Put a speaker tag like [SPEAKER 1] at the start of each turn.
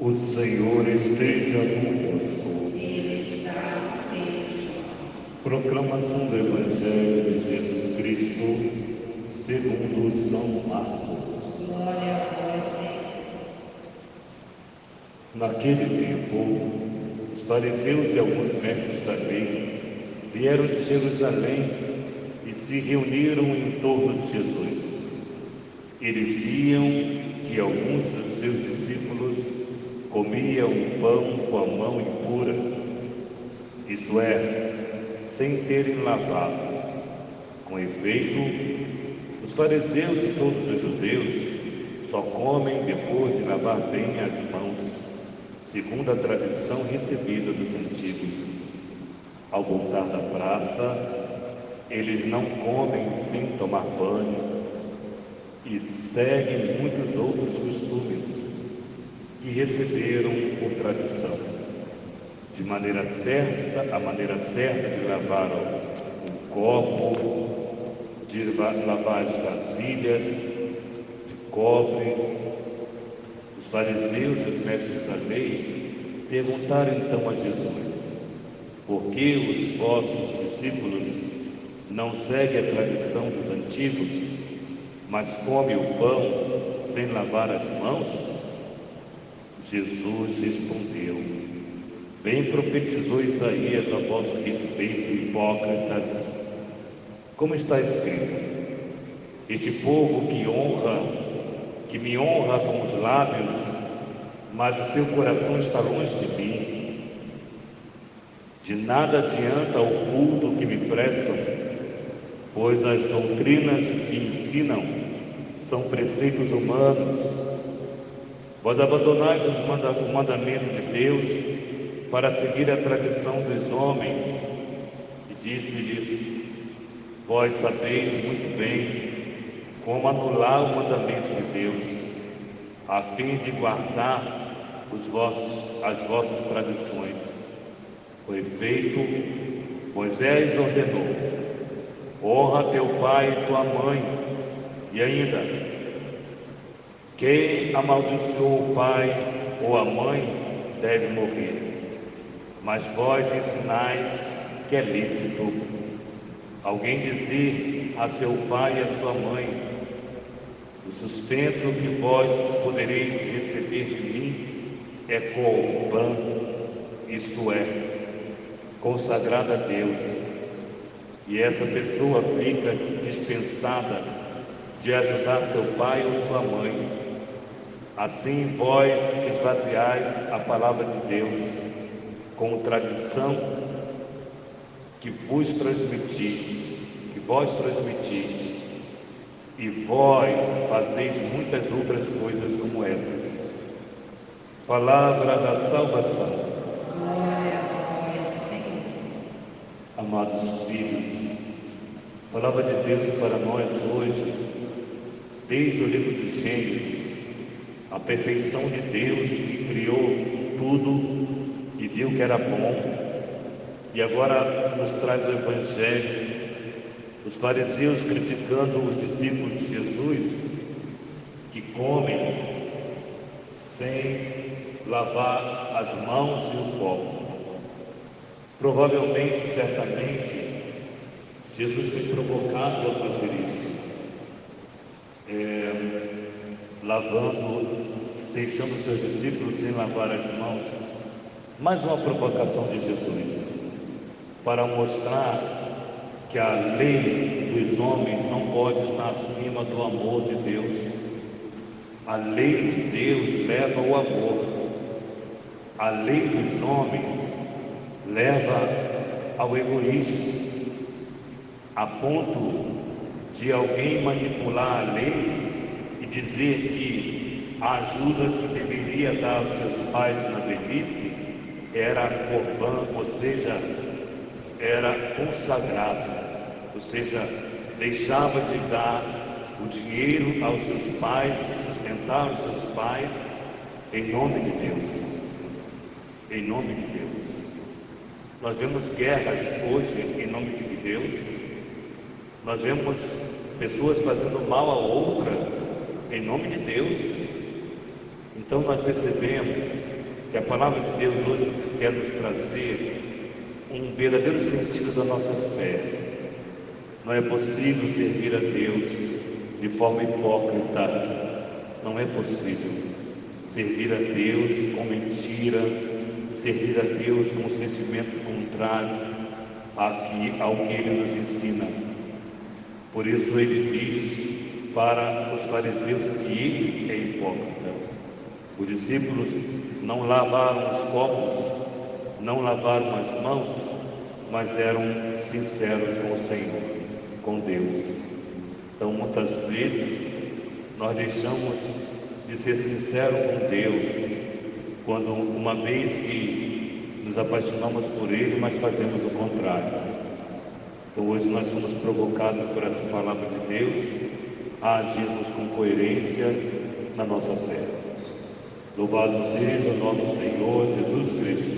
[SPEAKER 1] O Senhor esteja convosco.
[SPEAKER 2] Ele está no meio de nós.
[SPEAKER 1] Proclamação do Evangelho de Jesus Cristo, segundo São Marcos.
[SPEAKER 2] Glória a vós, Senhor.
[SPEAKER 1] Naquele tempo, os fariseus e alguns mestres da lei vieram de Jerusalém e se reuniram em torno de Jesus. Eles viam que alguns dos seus discípulos comiam o pão com a mão impura, isto é, sem terem lavado. Com efeito, os fariseus e todos os judeus só comem depois de lavar bem as mãos, segundo a tradição recebida dos antigos. Ao voltar da praça, eles não comem sem tomar banho e seguem muitos outros costumes que receberam por tradição. De maneira certa, a maneira certa de lavar o copo, de lavar as vasilhas de cobre. Os fariseus e os mestres da lei perguntaram então a Jesus: por que os vossos discípulos não seguem a tradição dos antigos, mas comem o pão sem lavar as mãos? Jesus respondeu: bem profetizou Isaías a vosso respeito, hipócritas. Como está escrito: este povo que me honra com os lábios, mas o seu coração está longe de mim. De nada adianta o culto que me prestam, pois as doutrinas que ensinam são preceitos humanos. Vós abandonais o mandamento de Deus para seguir a tradição dos homens. E disse-lhes: vós sabeis muito bem como anular o mandamento de Deus, a fim de guardar as vossas tradições. Com efeito, Moisés ordenou: honra teu pai e tua mãe, e ainda: quem amaldiçoou o pai ou a mãe deve morrer. Mas vós ensinais que é lícito alguém dizer a seu pai e a sua mãe: o sustento que vós podereis receber de mim é Corban, isto é, consagrado a Deus. E essa pessoa fica dispensada de ajudar seu pai ou sua mãe. Assim vós esvaziais a palavra de Deus com tradição que vós transmitis, e vós fazeis muitas outras coisas como essas. Palavra da salvação.
[SPEAKER 2] Glória a vós, Senhor.
[SPEAKER 1] Amados filhos, a palavra de Deus para nós hoje, desde o livro de Gênesis, a perfeição de Deus que criou tudo e viu que era bom, e agora nos traz o Evangelho, os fariseus criticando os discípulos de Jesus que comem sem lavar as mãos e o copo. Provavelmente, certamente, Jesus foi provocado a fazer isso, deixando seus discípulos sem lavar as mãos. Mais uma provocação de Jesus para mostrar que a lei dos homens não pode estar acima do amor de Deus. A lei de Deus leva ao amor. A lei dos homens leva ao egoísmo, a ponto de alguém manipular a lei e dizer que a ajuda que deveria dar aos seus pais na velhice era corban, ou seja, era consagrado, ou seja, deixava de dar o dinheiro aos seus pais, sustentar os seus pais em nome de Deus. Em nome de Deus. Nós vemos guerras hoje em nome de Deus. Nós vemos pessoas fazendo mal a outra em nome de Deus. Então nós percebemos que a palavra de Deus hoje quer nos trazer um verdadeiro sentido da nossa fé. Não é possível servir a Deus de forma hipócrita. Não é possível servir a Deus com mentira, servir a Deus com um sentimento contrário ao que Ele nos ensina. Por isso Ele diz para os fariseus que eles é hipócrita. Os discípulos não lavaram os copos, não lavaram as mãos, mas eram sinceros com o Senhor, com Deus. Então muitas vezes nós deixamos de ser sinceros com Deus, quando uma vez que nos apaixonamos por Ele, mas fazemos o contrário. Então hoje nós somos provocados por essa palavra de Deus a agirmos com coerência na nossa fé. Louvado seja o nosso Senhor Jesus Cristo.